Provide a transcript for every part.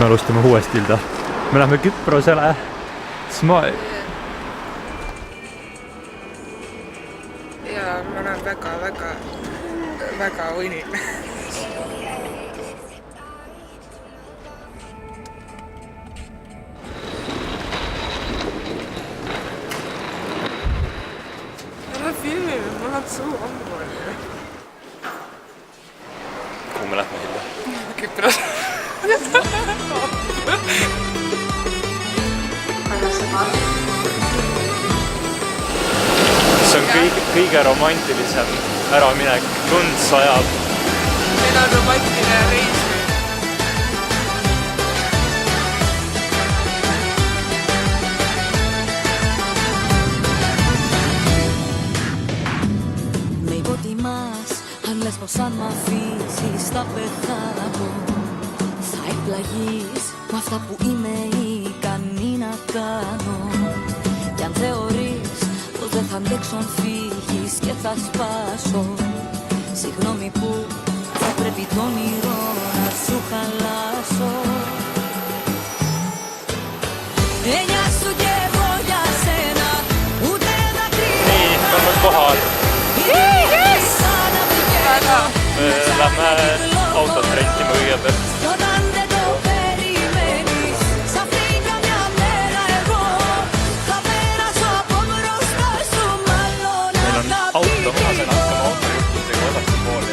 me alustame uuesti Hilda. Me läheme Küprosele. Ja ma olen väga unin. Ära filmi, mul on suu ammu. Kuhu me lähme Hilda? Küpros. See on kõige romantilisem äraminek. Tund sajab. Meil on romantiline reis. Με υποτιμάς, αν λες πως αν μ' αφήσεις θα πεθάνω. Θα εκπλαγείς με αυτά που είμαι ικανή να κάνω. Κι αν θεωρείς πως δεν θα αντέξω αν φύγεις και θα σπάσω. Συγγνώμη που θα πρέπει το όνειρο να σου χαλάσω. Εννιά σου κι εγώ για σένα, ούτε δακρύα. Nii, me oleme kohal. Me lähme autot rentima kõigepealt. Meil on auto, ma sain hakkama autojuhtimisega vasakul pool.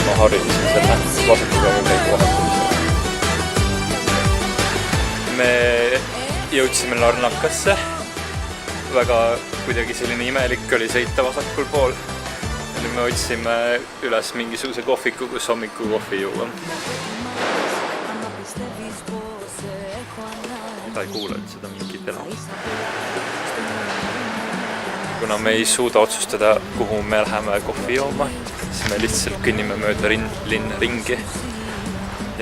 Ma harjusin selle vasakul vahetumisega. Me jõudsime Larnakasse. Väga kuidagi selline imelik oli sõita vasakul pool. Nüüd me otsime üles mingisuguse kohviku, kus hommiku kohvi juua. Ta ei kuule üldse, ta mingit ela. Kuna me ei suuda otsustada, kuhu me läheme kohvi jooma, siis me lihtsalt kõnnime mööda linna ringi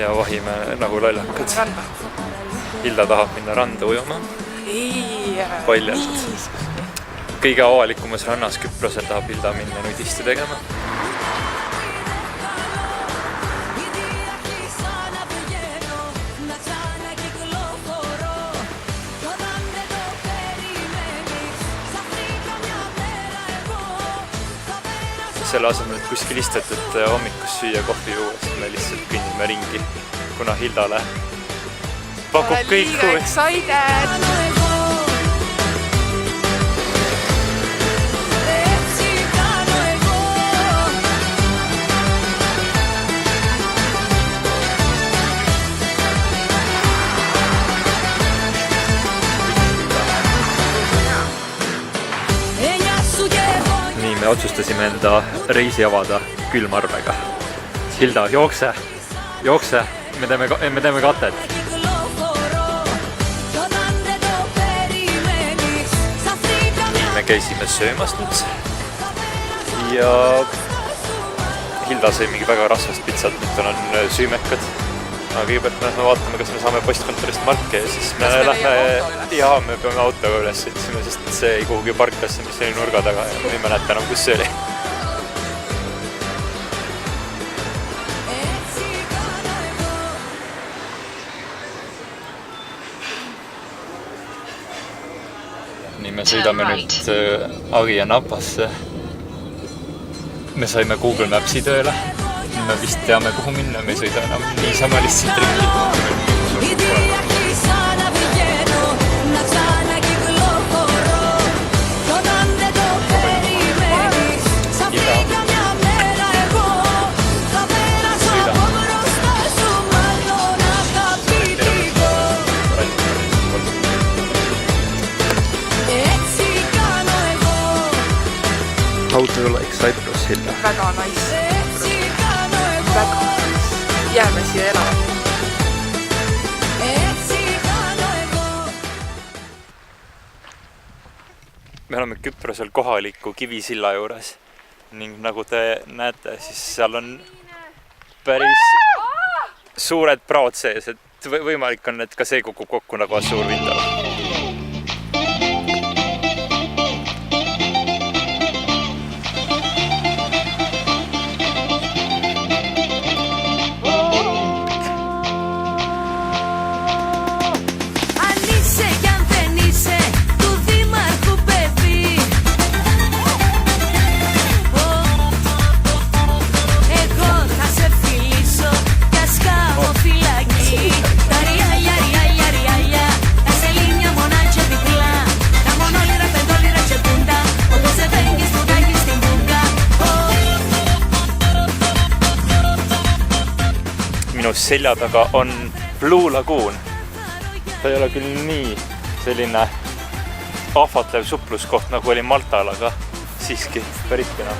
ja vahime nagu lollakad. Hilda tahab minna randa ujuma. Paljalt. Kõige avalikumas rannas Küprosel tahab Hilda minna nudisti tegema. Selle asemel, et kuskil istetud hommikus süüa kohvi juues, me lihtsalt kõnnime ringi, kuna Hildale pakub kõik huvi. Nii, me otsustasime enda reisi avada külmarvega. Hilda, jookse! Me teeme katet. Me käisime söömas nüüd ja Hilda sõi mingi väga rasvast pitsat, nüüd tal on süümekad. Aga kõigepealt me vaatame, kas me saame postkontorist marke ja siis me lähme ja me peame autoga üles sõitsime, sest see ei kuhugi parklasse, mis oli nurga taga ja me ei mäleta enam, kus see oli. Nii, me sõidame nüüd Agia Napasse. Me saime Google Mapsi tööle. Me vist teame, kuhu minna. Me ei sõida enam niisama lihtsalt ringi. How do you like Cyprus, Hilda? Väga nice. Jääme siia elama. Me oleme Küprosel kohaliku kivisilla juures ning nagu te näete, siis seal on päris suured praod sees, et võimalik on, et ka see kukub kokku nagu Assuur Vindal. kus selja taga on Blue Lagoon. Ta ei ole küll nii selline ahvatlev supluskoht nagu oli Maltal, aga siiski päris kena.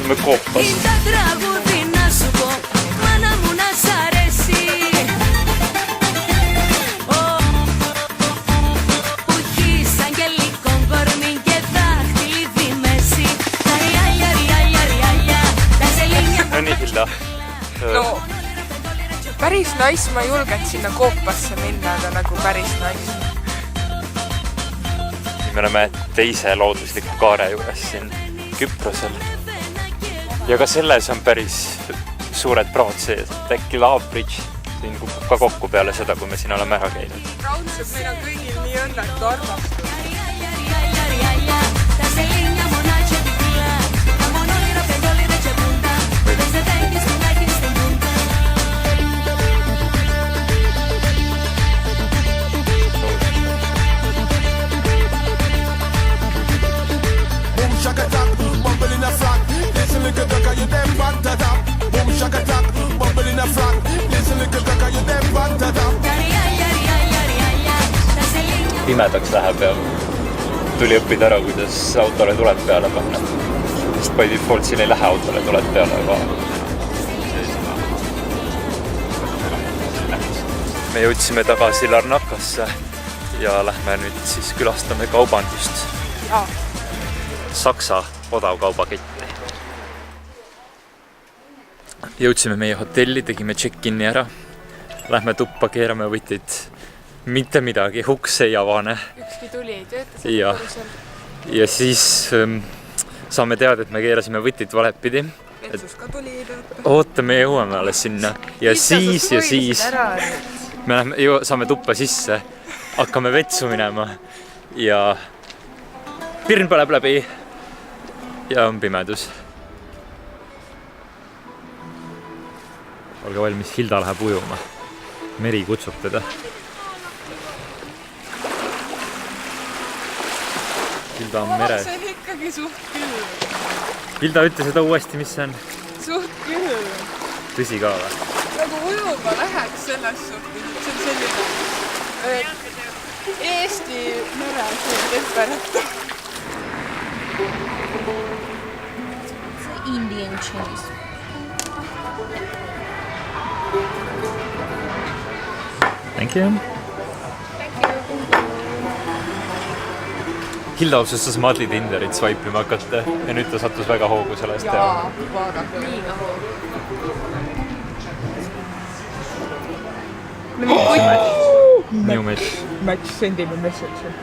Me kooppas. No nii, Hilda. No, päris nice, ma ei julgenud sinna koopasse minna, aga nagu päris nice. Me oleme teise loodusliku kaare juures siin Küprosel. Ja ka selles on päris suured praod sees. Äkki Love Bridge siin kukub ka kokku peale seda, kui me siin oleme ära käinud. Raudselt meil on kõigil nii õnnetu armastus. Pimedaks läheb ja tuli õppida ära, kuidas autole tuled peale panna. Sest by default siin ei lähe autole tuled peale, aga me jõudsime tagasi Larnakasse ja lähme nüüd siis külastame kaubandust. Jaa. Saksa odavkaubaketti. Jõudsime meie hotelli, tegime check-in'i ära. Lähme tuppa, keerame võtid. Mitte midagi, uks ei avane. Ükski tuli ei tööta ja. Ja siis saame teada, et me keerasime võtid valepidi. Vetsus ka tuli ei tööta. Oota, me jõuame alles sinna. Ja siis me saame tuppa sisse, hakkame vetsu minema ja pirn põleb läbi ja on pimedus. Olge valmis, Hilda läheb ujuma. Meri kutsub teda. Hilda on meres. See on ikkagi suht küll. Hilda, ütle seda uuesti, mis see on? Suht küll. Tõsi ka või? Nagu ujuma läheks selles suhtes, et see on selline Eesti meres temperatuur. Indian cheese. Thank you. Hilda otsustas Madli Tinderit swipe'ima hakata ja nüüd ta sattus väga hoogu sellest. Jaa, vaadake. Liiga hoogu. New match. Match, sendime message.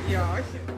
Jaa, asja.